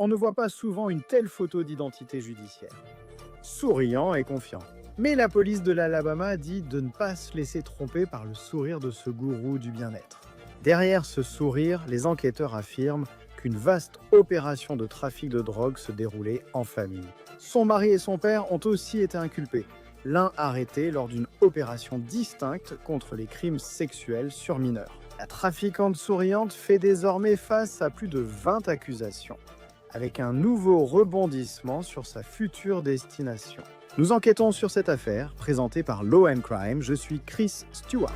On ne voit pas souvent une telle photo d'identité judiciaire. Souriant et confiant. Mais la police de l'Alabama dit de ne pas se laisser tromper par le sourire de ce gourou du bien-être. Derrière ce sourire, les enquêteurs affirment qu'une vaste opération de trafic de drogue se déroulait en famille. Son mari et son père ont aussi été inculpés, l'un arrêté lors d'une opération distincte contre les crimes sexuels sur mineurs. La trafiquante souriante fait désormais face à plus de 20 accusations, avec un nouveau rebondissement sur sa future destination. Nous enquêtons sur cette affaire, présentée par Law & Crime. Je suis Chris Stewart.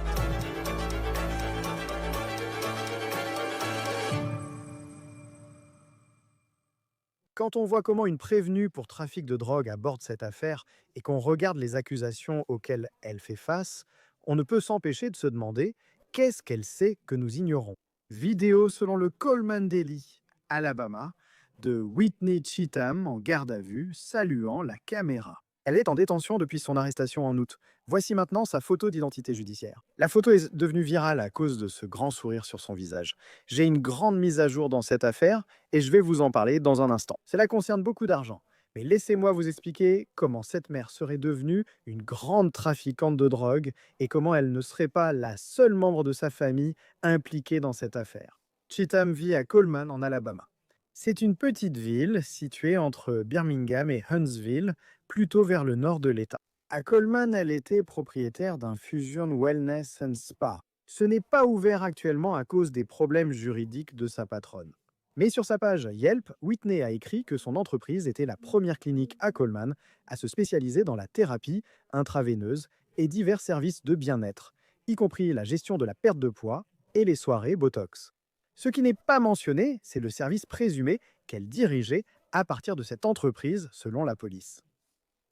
Quand on voit comment une prévenue pour trafic de drogue aborde cette affaire et qu'on regarde les accusations auxquelles elle fait face, on ne peut s'empêcher de se demander qu'est-ce qu'elle sait que nous ignorons. Vidéo selon le Coleman Daily, Alabama, de Whitney Cheatham en garde à vue, saluant la caméra. Elle est en détention depuis son arrestation en août. Voici maintenant sa photo d'identité judiciaire. La photo est devenue virale à cause de ce grand sourire sur son visage. J'ai une grande mise à jour dans cette affaire et je vais vous en parler dans un instant. Cela concerne beaucoup d'argent. Mais laissez-moi vous expliquer comment cette mère serait devenue une grande trafiquante de drogue et comment elle ne serait pas la seule membre de sa famille impliquée dans cette affaire. Cheatham vit à Coleman, en Alabama. C'est une petite ville située entre Birmingham et Huntsville, plutôt vers le nord de l'État. À Coleman, elle était propriétaire d'un Fusion Wellness and Spa. Ce n'est pas ouvert actuellement à cause des problèmes juridiques de sa patronne. Mais sur sa page Yelp, Whitney a écrit que son entreprise était la première clinique à Coleman à se spécialiser dans la thérapie intraveineuse et divers services de bien-être, y compris la gestion de la perte de poids et les soirées Botox. Ce qui n'est pas mentionné, c'est le service présumé qu'elle dirigeait à partir de cette entreprise, selon la police.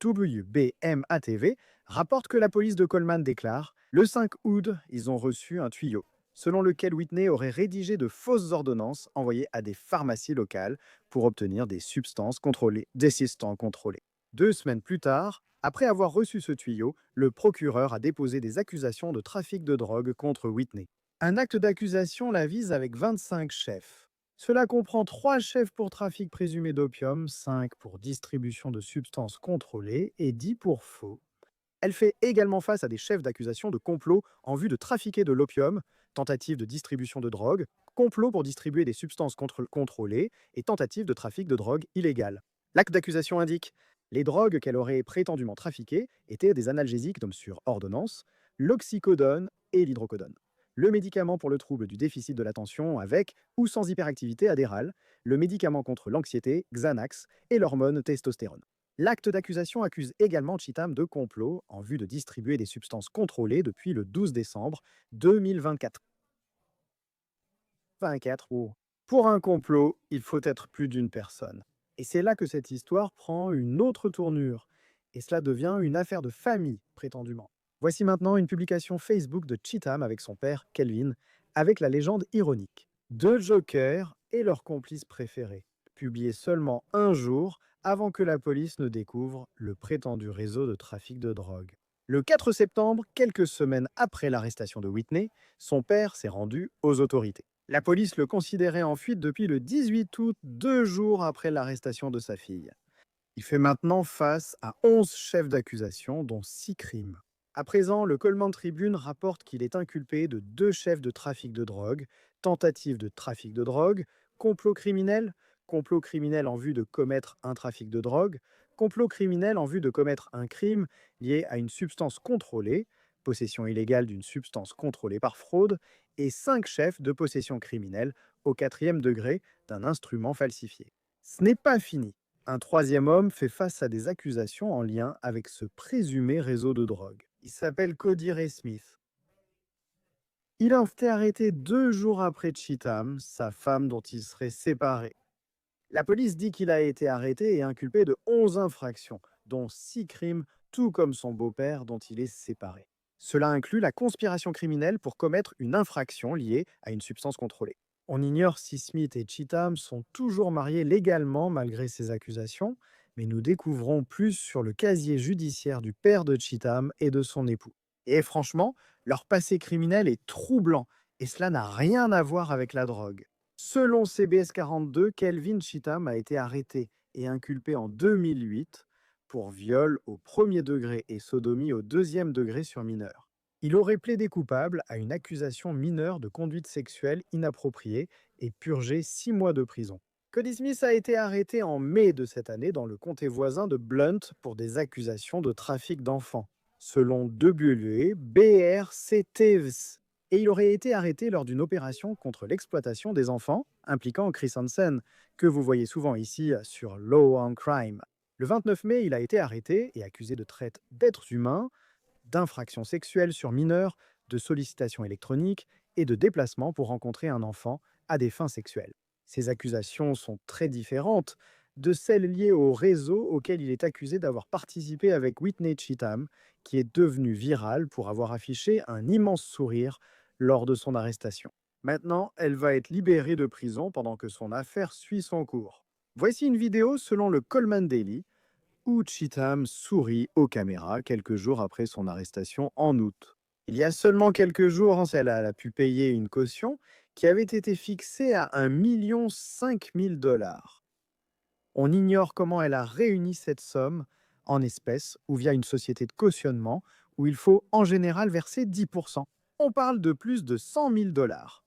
WBMA-TV rapporte que la police de Coleman déclare « Le 5 août, ils ont reçu un tuyau », selon lequel Whitney aurait rédigé de fausses ordonnances envoyées à des pharmacies locales pour obtenir des substances contrôlées, désistant contrôlées. 2 semaines plus tard, après avoir reçu ce tuyau, le procureur a déposé des accusations de trafic de drogue contre Whitney. Un acte d'accusation la vise avec 25 chefs. Cela comprend 3 chefs pour trafic présumé d'opium, 5 pour distribution de substances contrôlées et 10 pour faux. Elle fait également face à des chefs d'accusation de complot en vue de trafiquer de l'opium, tentative de distribution de drogue, complot pour distribuer des substances contrôlées et tentative de trafic de drogue illégale. L'acte d'accusation indique les drogues qu'elle aurait prétendument trafiquées étaient des analgésiques comme sur ordonnance, l'oxycodone et l'hydrocodone. Le médicament pour le trouble du déficit de l'attention avec ou sans hyperactivité adérale, le médicament contre l'anxiété, Xanax, et l'hormone testostérone. L'acte d'accusation accuse également Cheatham de complot en vue de distribuer des substances contrôlées depuis le 12 décembre 2024. Pour un complot, il faut être plus d'une personne. Et c'est là que cette histoire prend une autre tournure, et cela devient une affaire de famille, prétendument. Voici maintenant une publication Facebook de Cheatham avec son père, Kelvin, avec la légende ironique. 2 jokers et leur complice préféré, publié seulement un jour avant que la police ne découvre le prétendu réseau de trafic de drogue. Le 4 septembre, quelques semaines après l'arrestation de Whitney, son père s'est rendu aux autorités. La police le considérait en fuite depuis le 18 août, 2 jours après l'arrestation de sa fille. Il fait maintenant face à 11 chefs d'accusation, dont 6 crimes. À présent, le Coleman Tribune rapporte qu'il est inculpé de 2 chefs de trafic de drogue, tentative de trafic de drogue, complot criminel en vue de commettre un trafic de drogue, complot criminel en vue de commettre un crime lié à une substance contrôlée, possession illégale d'une substance contrôlée par fraude, et 5 chefs de possession criminelle au 4e degré d'un instrument falsifié. Ce n'est pas fini. Un 3e homme fait face à des accusations en lien avec ce présumé réseau de drogue. Il s'appelle Cody Ray Smith. Il a été arrêté 2 jours après Cheatham, sa femme dont il serait séparé. La police dit qu'il a été arrêté et inculpé de 11 infractions, dont 6 crimes, tout comme son beau-père dont il est séparé. Cela inclut la conspiration criminelle pour commettre une infraction liée à une substance contrôlée. On ignore si Smith et Cheatham sont toujours mariés légalement malgré ces accusations, mais nous découvrons plus sur le casier judiciaire du père de Cheatham et de son époux. Et franchement, leur passé criminel est troublant, et cela n'a rien à voir avec la drogue. Selon CBS 42, Kelvin Cheatham a été arrêté et inculpé en 2008 pour viol au premier degré et sodomie au deuxième degré sur mineur. Il aurait plaidé coupable à une accusation mineure de conduite sexuelle inappropriée et purgé 6 mois de prison. Cody Smith a été arrêté en mai de cette année dans le comté voisin de Blunt pour des accusations de trafic d'enfants, selon WBRC-TVS. Et il aurait été arrêté lors d'une opération contre l'exploitation des enfants, impliquant Chris Hansen, que vous voyez souvent ici sur Law on Crime. Le 29 mai, il a été arrêté et accusé de traite d'êtres humains, d'infractions sexuelles sur mineurs, de sollicitation électronique et de déplacement pour rencontrer un enfant à des fins sexuelles. Ces accusations sont très différentes de celles liées au réseau auquel il est accusé d'avoir participé avec Whitney Cheatham, qui est devenu viral pour avoir affiché un immense sourire lors de son arrestation. Maintenant, elle va être libérée de prison pendant que son affaire suit son cours. Voici une vidéo selon le Coleman Daily où Cheatham sourit aux caméras quelques jours après son arrestation en août. Il y a seulement quelques jours, elle a pu payer une caution qui avait été fixée à 1,5 million. On ignore comment elle a réuni cette somme en espèces ou via une société de cautionnement où il faut en général verser 10%. On parle de plus de 100 000 dollars.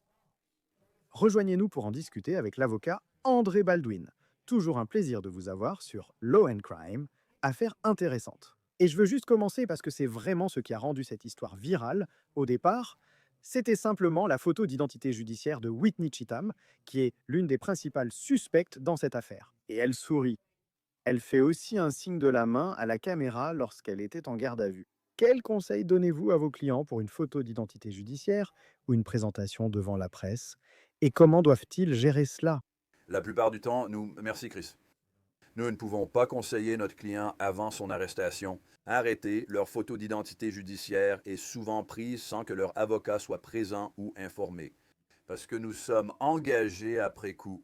Rejoignez-nous pour en discuter avec l'avocat André Baldwin. Toujours un plaisir de vous avoir sur Law and Crime, affaire intéressante. Et je veux juste commencer parce que c'est vraiment ce qui a rendu cette histoire virale. Au départ, c'était simplement la photo d'identité judiciaire de Whitney Cheatham, qui est l'une des principales suspectes dans cette affaire. Et elle sourit. Elle fait aussi un signe de la main à la caméra lorsqu'elle était en garde à vue. Quels conseils donnez-vous à vos clients pour une photo d'identité judiciaire ou une présentation devant la presse? Et comment doivent-ils gérer cela? La plupart du temps, merci Chris. Nous ne pouvons pas conseiller notre client avant son arrestation. Arrêter, leur photo d'identité judiciaire est souvent prise sans que leur avocat soit présent ou informé, parce que nous sommes engagés après coup.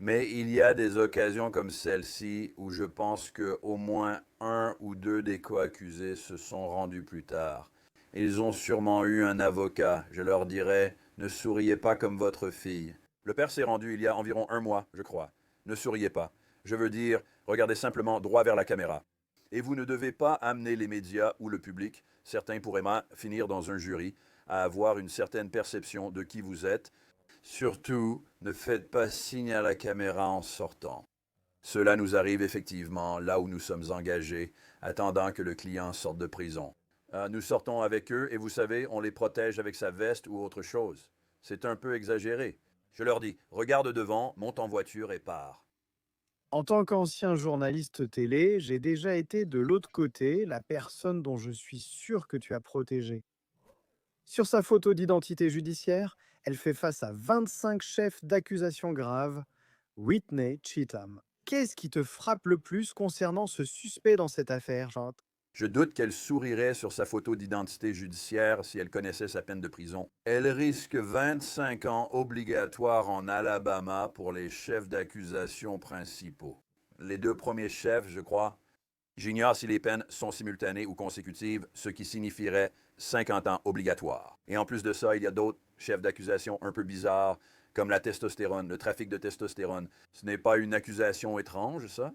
Mais il y a des occasions comme celle-ci où je pense qu'au moins un ou deux des co-accusés se sont rendus plus tard. Ils ont sûrement eu un avocat. Je leur dirais, ne souriez pas comme votre fille. Le père s'est rendu il y a environ un mois, je crois. Ne souriez pas. Je veux dire, regardez simplement droit vers la caméra. Et vous ne devez pas amener les médias ou le public, certains pourraient finir dans un jury, à avoir une certaine perception de qui vous êtes. Surtout, ne faites pas signe à la caméra en sortant. Cela nous arrive effectivement là où nous sommes engagés, attendant que le client sorte de prison. Nous sortons avec eux et vous savez, on les protège avec sa veste ou autre chose. C'est un peu exagéré. Je leur dis, regarde devant, monte en voiture et pars. En tant qu'ancien journaliste télé, j'ai déjà été de l'autre côté, la personne dont je suis sûr que tu as protégé. Sur sa photo d'identité judiciaire, elle fait face à 25 chefs d'accusation graves. Whitney Cheatham. Qu'est-ce qui te frappe le plus concernant ce suspect dans cette affaire, Jean? Je doute qu'elle sourirait sur sa photo d'identité judiciaire si elle connaissait sa peine de prison. Elle risque 25 ans obligatoires en Alabama pour les chefs d'accusation principaux. Les deux premiers chefs, je crois. J'ignore si les peines sont simultanées ou consécutives, ce qui signifierait 50 ans obligatoires. Et en plus de ça, il y a d'autres chefs d'accusation un peu bizarres, comme la testostérone, le trafic de testostérone. Ce n'est pas une accusation étrange, ça?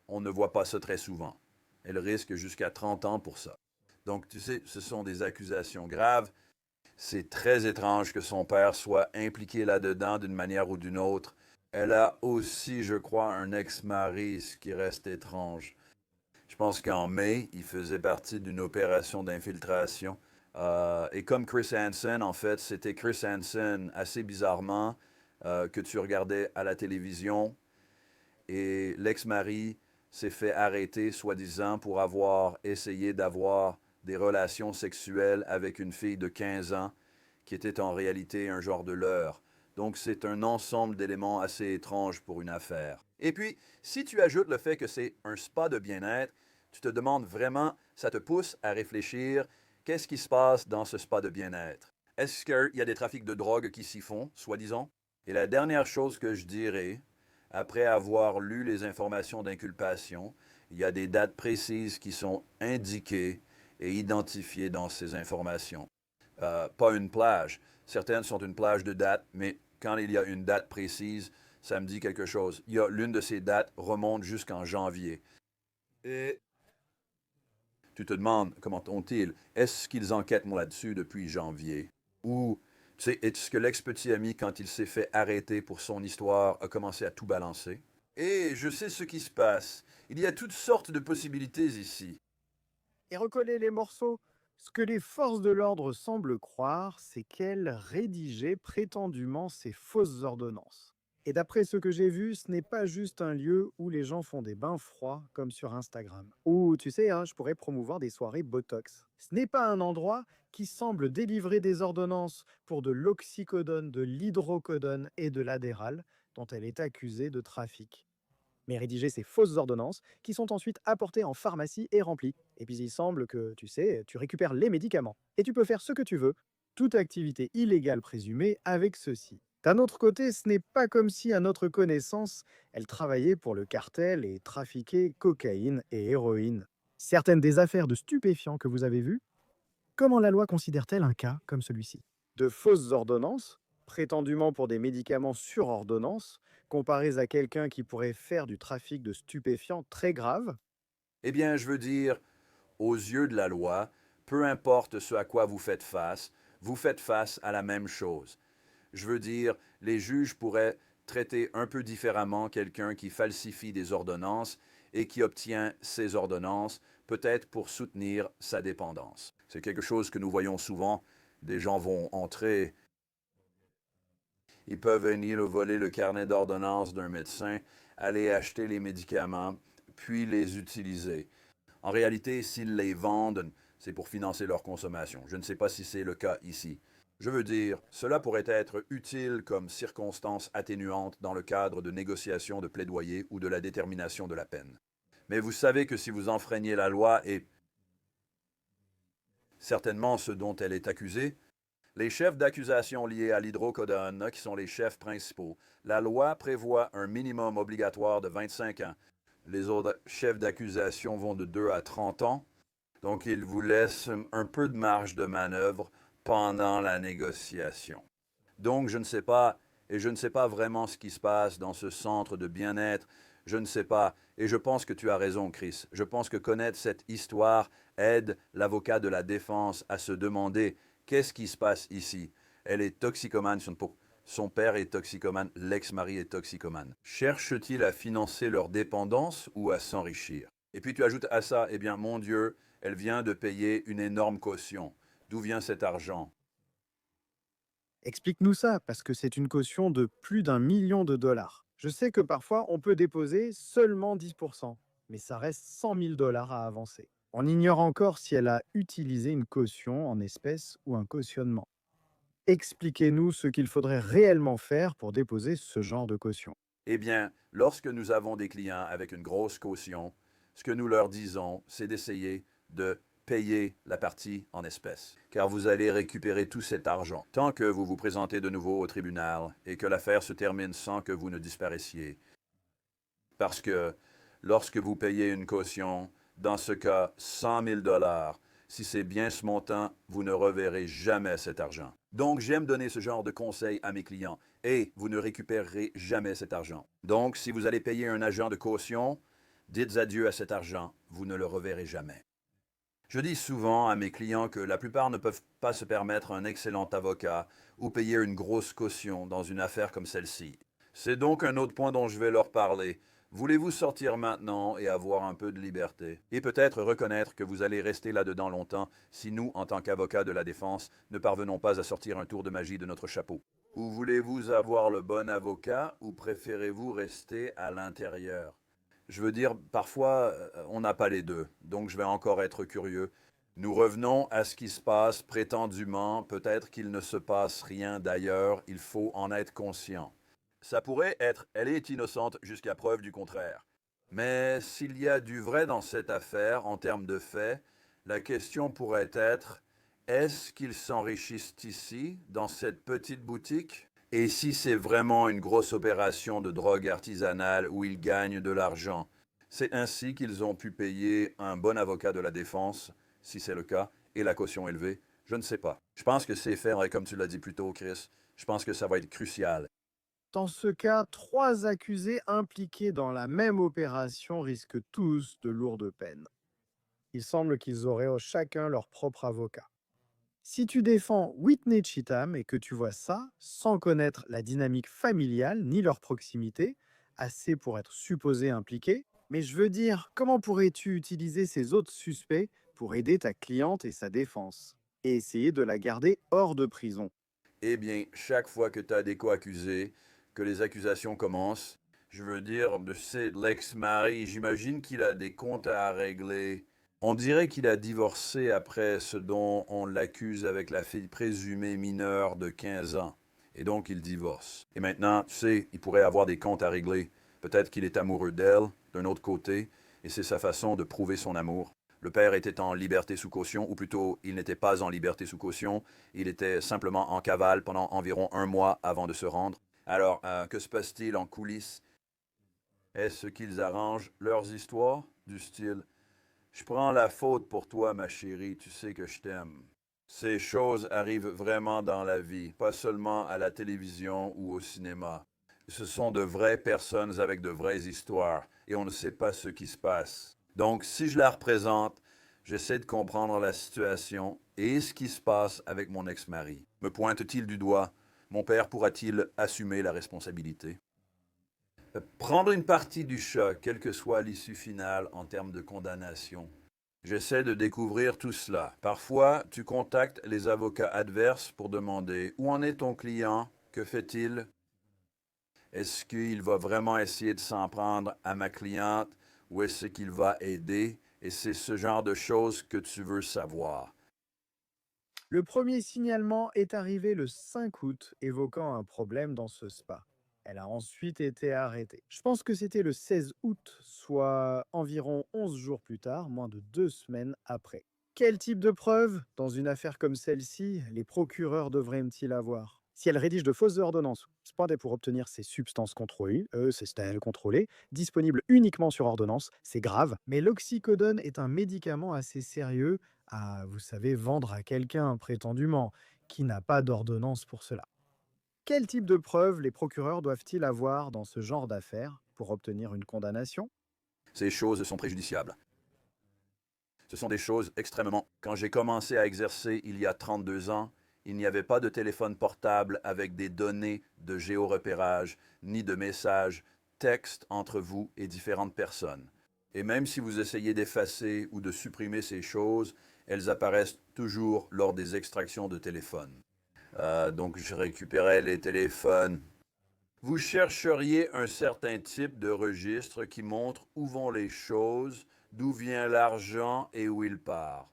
On ne voit pas ça très souvent. Elle risque jusqu'à 30 ans pour ça. Donc, tu sais, ce sont des accusations graves. C'est très étrange que son père soit impliqué là-dedans d'une manière ou d'une autre. Elle a aussi, je crois, un ex-mari, ce qui reste étrange. Je pense qu'en mai, il faisait partie d'une opération d'infiltration. Et comme Chris Hansen, en fait, c'était Chris Hansen, assez bizarrement, que tu regardais à la télévision. Et l'ex-mari s'est fait arrêter, soi-disant, pour avoir essayé d'avoir des relations sexuelles avec une fille de 15 ans, qui était en réalité un genre de leurre. Donc c'est un ensemble d'éléments assez étranges pour une affaire. Et puis, si tu ajoutes le fait que c'est un spa de bien-être, tu te demandes vraiment, ça te pousse à réfléchir, qu'est-ce qui se passe dans ce spa de bien-être? Est-ce qu'il y a des trafics de drogue qui s'y font, soi-disant? Et la dernière chose que je dirais, après avoir lu les informations d'inculpation, il y a des dates précises qui sont indiquées et identifiées dans ces informations. Pas une plage. Certaines sont une plage de dates, mais quand il y a une date précise, ça me dit quelque chose. L'une de ces dates remonte jusqu'en janvier. Et tu te demandes, comment ont-ils? Est-ce qu'ils enquêtent là-dessus depuis janvier? Ou, tu sais, est-ce que l'ex-petit ami, quand il s'est fait arrêter pour son histoire, a commencé à tout balancer? Et je sais ce qui se passe. Il y a toutes sortes de possibilités ici. Et recoller les morceaux. Ce que les forces de l'ordre semblent croire, c'est qu'elles rédigeaient prétendument ces fausses ordonnances. Et d'après ce que j'ai vu, ce n'est pas juste un lieu où les gens font des bains froids comme sur Instagram. Ou tu sais, je pourrais promouvoir des soirées Botox. Ce n'est pas un endroit qui semble délivrer des ordonnances pour de l'oxycodone, de l'hydrocodone et de l'adéral dont elle est accusée de trafic, mais rédiger ces fausses ordonnances qui sont ensuite apportées en pharmacie et remplies. Et puis il semble que, tu sais, tu récupères les médicaments. Et tu peux faire ce que tu veux, toute activité illégale présumée avec ceci. D'un autre côté, ce n'est pas comme si, à notre connaissance, elle travaillait pour le cartel et trafiquait cocaïne et héroïne. Certaines des affaires de stupéfiants que vous avez vues, comment la loi considère-t-elle un cas comme celui-ci? De fausses ordonnances, prétendument pour des médicaments sur ordonnance, comparées à quelqu'un qui pourrait faire du trafic de stupéfiants très grave? Eh bien, je veux dire, aux yeux de la loi, peu importe ce à quoi vous faites face à la même chose. Je veux dire, les juges pourraient traiter un peu différemment quelqu'un qui falsifie des ordonnances et qui obtient ces ordonnances, peut-être pour soutenir sa dépendance. C'est quelque chose que nous voyons souvent. Des gens vont entrer, ils peuvent venir voler le carnet d'ordonnances d'un médecin, aller acheter les médicaments, puis les utiliser. En réalité, s'ils les vendent, c'est pour financer leur consommation. Je ne sais pas si c'est le cas ici. Je veux dire, cela pourrait être utile comme circonstance atténuante dans le cadre de négociations de plaidoyer ou de la détermination de la peine. Mais vous savez que si vous enfreignez la loi et certainement ce dont elle est accusée, les chefs d'accusation liés à l'hydrocodone, qui sont les chefs principaux, la loi prévoit un minimum obligatoire de 25 ans. Les autres chefs d'accusation vont de 2 à 30 ans. Donc, ils vous laissent un peu de marge de manœuvre pendant la négociation. Donc, je ne sais pas, et je ne sais pas vraiment ce qui se passe dans ce centre de bien-être. Je ne sais pas. Et je pense que tu as raison, Chris. Je pense que connaître cette histoire aide l'avocat de la défense à se demander qu'est-ce qui se passe ici. Elle est toxicomane, son père est toxicomane, l'ex-mari est toxicomane. Cherche-t-il à financer leur dépendance ou à s'enrichir? Et puis tu ajoutes à ça, eh bien, mon Dieu, elle vient de payer une énorme caution. D'où vient cet argent? Explique-nous ça, parce que c'est une caution de plus d'1 million de dollars. Je sais que parfois on peut déposer seulement 10%, mais ça reste 100 000 dollars à avancer. On ignore encore si elle a utilisé une caution en espèces ou un cautionnement. Expliquez-nous ce qu'il faudrait réellement faire pour déposer ce genre de caution. Eh bien, lorsque nous avons des clients avec une grosse caution, ce que nous leur disons, c'est d'essayer de payer la partie en espèces, car vous allez récupérer tout cet argent. Tant que vous vous présentez de nouveau au tribunal et que l'affaire se termine sans que vous ne disparaissiez, parce que lorsque vous payez une caution, dans ce cas 100 000 dollars, si c'est bien ce montant, vous ne reverrez jamais cet argent. Donc, j'aime donner ce genre de conseils à mes clients et vous ne récupérerez jamais cet argent. Donc, si vous allez payer un agent de caution, dites adieu à cet argent, vous ne le reverrez jamais. Je dis souvent à mes clients que la plupart ne peuvent pas se permettre un excellent avocat ou payer une grosse caution dans une affaire comme celle-ci. C'est donc un autre point dont je vais leur parler. Voulez-vous sortir maintenant et avoir un peu de liberté? Et peut-être reconnaître que vous allez rester là-dedans longtemps si nous, en tant qu'avocats de la défense, ne parvenons pas à sortir un tour de magie de notre chapeau. Ou voulez-vous avoir le bon avocat ou préférez-vous rester à l'intérieur? Je veux dire, parfois, on n'a pas les deux, donc je vais encore être curieux. Nous revenons à ce qui se passe prétendument, peut-être qu'il ne se passe rien d'ailleurs, il faut en être conscient. Ça pourrait être, elle est innocente jusqu'à preuve du contraire. Mais s'il y a du vrai dans cette affaire en termes de faits, la question pourrait être, est-ce qu'ils s'enrichissent ici, dans cette petite boutique? Et si c'est vraiment une grosse opération de drogue artisanale où ils gagnent de l'argent, c'est ainsi qu'ils ont pu payer un bon avocat de la défense, si c'est le cas, et la caution élevée. Je ne sais pas. Je pense que c'est fait, comme tu l'as dit plus tôt, Chris. Je pense que ça va être crucial. Dans ce cas, 3 accusés impliqués dans la même opération risquent tous de lourdes peines. Il semble qu'ils auraient chacun leur propre avocat. Si tu défends Whitney Cheatham et que tu vois ça sans connaître la dynamique familiale ni leur proximité, assez pour être supposé impliqué, mais je veux dire, comment pourrais-tu utiliser ces autres suspects pour aider ta cliente et sa défense et essayer de la garder hors de prison? Eh bien, chaque fois que tu as des co-accusés, que les accusations commencent, je veux dire, c'est l'ex-mari, j'imagine qu'il a des comptes à régler. On dirait qu'il a divorcé après ce dont on l'accuse avec la fille présumée mineure de 15 ans. Et donc, il divorce. Et maintenant, tu sais, il pourrait avoir des comptes à régler. Peut-être qu'il est amoureux d'elle, d'un autre côté, et c'est sa façon de prouver son amour. Le père était en liberté sous caution, ou plutôt, il n'était pas en liberté sous caution, il était simplement en cavale pendant environ un mois avant de se rendre. Alors, que se passe-t-il en coulisses? Est-ce qu'ils arrangent leurs histoires? Du style, je prends la faute pour toi, ma chérie, tu sais que je t'aime. Ces choses arrivent vraiment dans la vie, pas seulement à la télévision ou au cinéma. Ce sont de vraies personnes avec de vraies histoires, et on ne sait pas ce qui se passe. Donc, si je la représente, j'essaie de comprendre la situation et ce qui se passe avec mon ex-mari. Me pointe-t-il du doigt? Mon père pourra-t-il assumer la responsabilité? Prendre une partie du choc, quelle que soit l'issue finale en termes de condamnation. J'essaie de découvrir tout cela. Parfois, tu contactes les avocats adverses pour demander où en est ton client, que fait-il, est-ce qu'il va vraiment essayer de s'en prendre à ma cliente ou est-ce qu'il va aider? Et c'est ce genre de choses que tu veux savoir. Le premier signalement est arrivé le 5 août, évoquant un problème dans ce spa. Elle a ensuite été arrêtée. Je pense que c'était le 16 août, soit environ 11 jours plus tard, moins de 2 semaines après. Quel type de preuves, dans une affaire comme celle-ci, les procureurs devraient-ils avoir? Si elle rédige de fausses ordonnances, cependant pour obtenir ces substances contrôlées, ces stèles contrôlées, disponibles uniquement sur ordonnance, c'est grave. Mais l'oxycodone est un médicament assez sérieux à, vous savez, vendre à quelqu'un prétendument qui n'a pas d'ordonnance pour cela. Quel type de preuves les procureurs doivent-ils avoir dans ce genre d'affaires pour obtenir une condamnation? Ces choses sont préjudiciables. Ce sont des choses extrêmement... Quand j'ai commencé à exercer il y a 32 ans, il n'y avait pas de téléphone portable avec des données de géorepérage, ni de messages, textes entre vous et différentes personnes. Et même si vous essayez d'effacer ou de supprimer ces choses, elles apparaissent toujours lors des extractions de téléphone. Donc je récupérais les téléphones. Vous chercheriez un certain type de registre qui montre où vont les choses, d'où vient l'argent et où il part.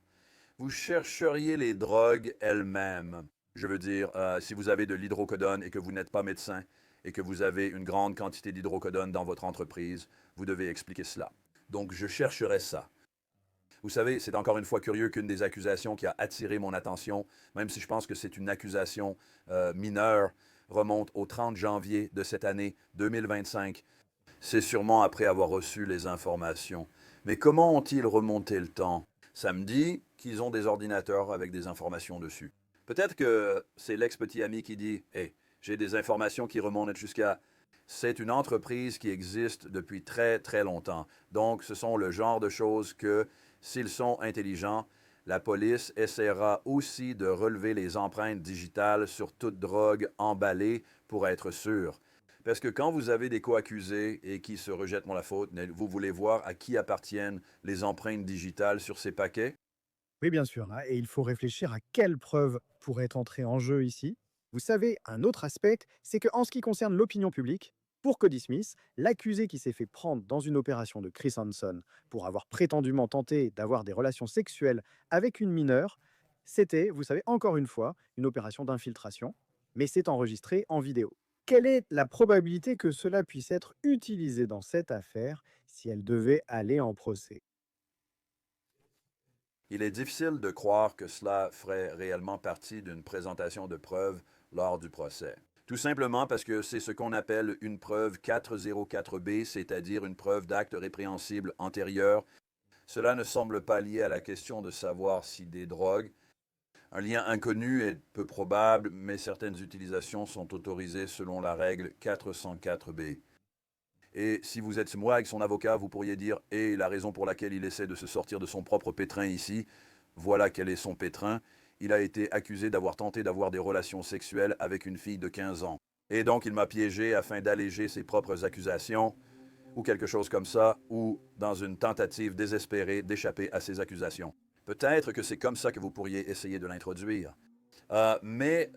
Vous chercheriez les drogues elles-mêmes. Je veux dire, si vous avez de l'hydrocodone et que vous n'êtes pas médecin et que vous avez une grande quantité d'hydrocodone dans votre entreprise, vous devez expliquer cela. Donc je chercherai ça. Vous savez, c'est encore une fois curieux qu'une des accusations qui a attiré mon attention, même si je pense que c'est une accusation mineure, remonte au 30 janvier de cette année 2025. C'est sûrement après avoir reçu les informations. Mais comment ont-ils remonté le temps? Ça me dit qu'ils ont des ordinateurs avec des informations dessus. Peut-être que c'est l'ex-petit ami qui dit Hey, j'ai des informations qui remontent jusqu'à. C'est une entreprise qui existe depuis très très longtemps. Donc, ce sont le genre de choses que, s'ils sont intelligents, la police essaiera aussi de relever les empreintes digitales sur toute drogue emballée pour être sûr. Parce que quand vous avez des co-accusés et qui se rejettent la faute, vous voulez voir à qui appartiennent les empreintes digitales sur ces paquets? Oui, bien sûr, hein, et il faut réfléchir à quelles preuves pourraient entrer en jeu ici. Vous savez, un autre aspect, c'est qu'en ce qui concerne l'opinion publique, pour Cody Smith, l'accusé qui s'est fait prendre dans une opération de Chris Hansen pour avoir prétendument tenté d'avoir des relations sexuelles avec une mineure, c'était, vous savez, encore une fois, une opération d'infiltration, mais c'est enregistré en vidéo. Quelle est la probabilité que cela puisse être utilisé dans cette affaire si elle devait aller en procès? Il est difficile de croire que cela ferait réellement partie d'une présentation de preuves lors du procès. Tout simplement parce que c'est ce qu'on appelle une preuve 404B, c'est-à-dire une preuve d'acte répréhensible antérieur. Cela ne semble pas lié à la question de savoir si des drogues, Un lien inconnu est peu probable, mais certaines utilisations sont autorisées selon la règle 404B. Et si vous êtes moi avec son avocat, vous pourriez dire « Et la raison pour laquelle il essaie de se sortir de son propre pétrin ici, voilà quel est son pétrin. Il a été accusé d'avoir tenté d'avoir des relations sexuelles avec une fille de 15 ans. Et donc il m'a piégé afin d'alléger ses propres accusations, ou quelque chose comme ça, ou dans une tentative désespérée d'échapper à ses accusations. Peut-être que c'est comme ça que vous pourriez essayer de l'introduire. Mais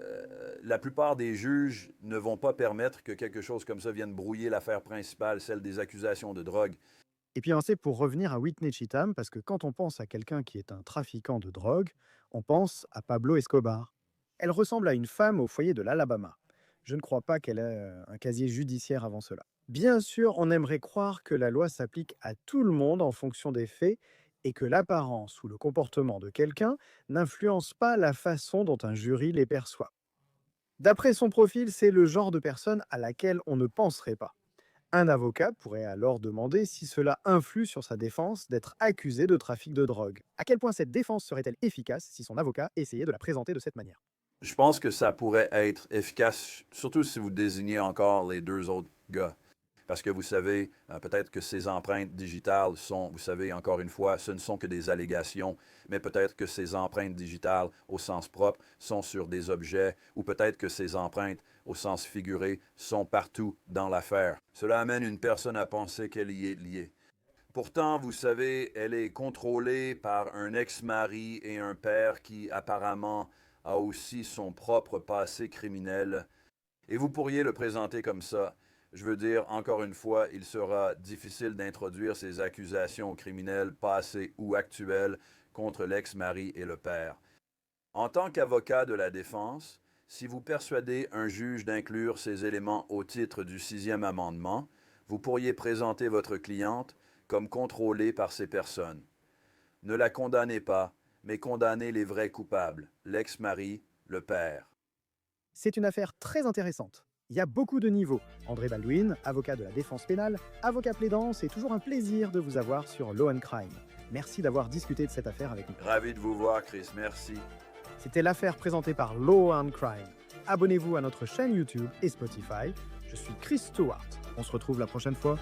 la plupart des juges ne vont pas permettre que quelque chose comme ça vienne brouiller l'affaire principale, celle des accusations de drogue. Et puis c'est pour revenir à Whitney Cheatham, parce que quand on pense à quelqu'un qui est un trafiquant de drogue, on pense à Pablo Escobar. Elle ressemble à une femme au foyer de l'Alabama. Je ne crois pas qu'elle ait un casier judiciaire avant cela. Bien sûr, on aimerait croire que la loi s'applique à tout le monde en fonction des faits et que l'apparence ou le comportement de quelqu'un n'influence pas la façon dont un jury les perçoit. D'après son profil, c'est le genre de personne à laquelle on ne penserait pas. Un avocat pourrait alors demander si cela influe sur sa défense d'être accusé de trafic de drogue. À quel point cette défense serait-elle efficace si son avocat essayait de la présenter de cette manière? Je pense que ça pourrait être efficace, surtout si vous désignez encore les deux autres gars. Parce que vous savez, peut-être que ces empreintes digitales sont, vous savez, encore une fois, ce ne sont que des allégations, mais peut-être que ces empreintes digitales, au sens propre, sont sur des objets, ou peut-être que ces empreintes, au sens figuré, sont partout dans l'affaire. Cela amène une personne à penser qu'elle y est liée. Pourtant, vous savez, elle est contrôlée par un ex-mari et un père qui, apparemment, a aussi son propre passé criminel. Et vous pourriez le présenter comme ça. Je veux dire, encore une fois, il sera difficile d'introduire ces accusations criminelles passées ou actuelles contre l'ex-mari et le père. En tant qu'avocat de la défense, si vous persuadez un juge d'inclure ces éléments au titre du 6e amendement, vous pourriez présenter votre cliente comme contrôlée par ces personnes. Ne la condamnez pas, mais condamnez les vrais coupables, l'ex-mari, le père. C'est une affaire très intéressante. Il y a beaucoup de niveaux. André Baldwin, avocat de la défense pénale, avocat plaidant, c'est toujours un plaisir de vous avoir sur Law & Crime. Merci d'avoir discuté de cette affaire avec nous. Ravi de vous voir, Chris, merci. C'était l'affaire présentée par Law & Crime. Abonnez-vous à notre chaîne YouTube et Spotify. Je suis Chris Stewart. On se retrouve la prochaine fois.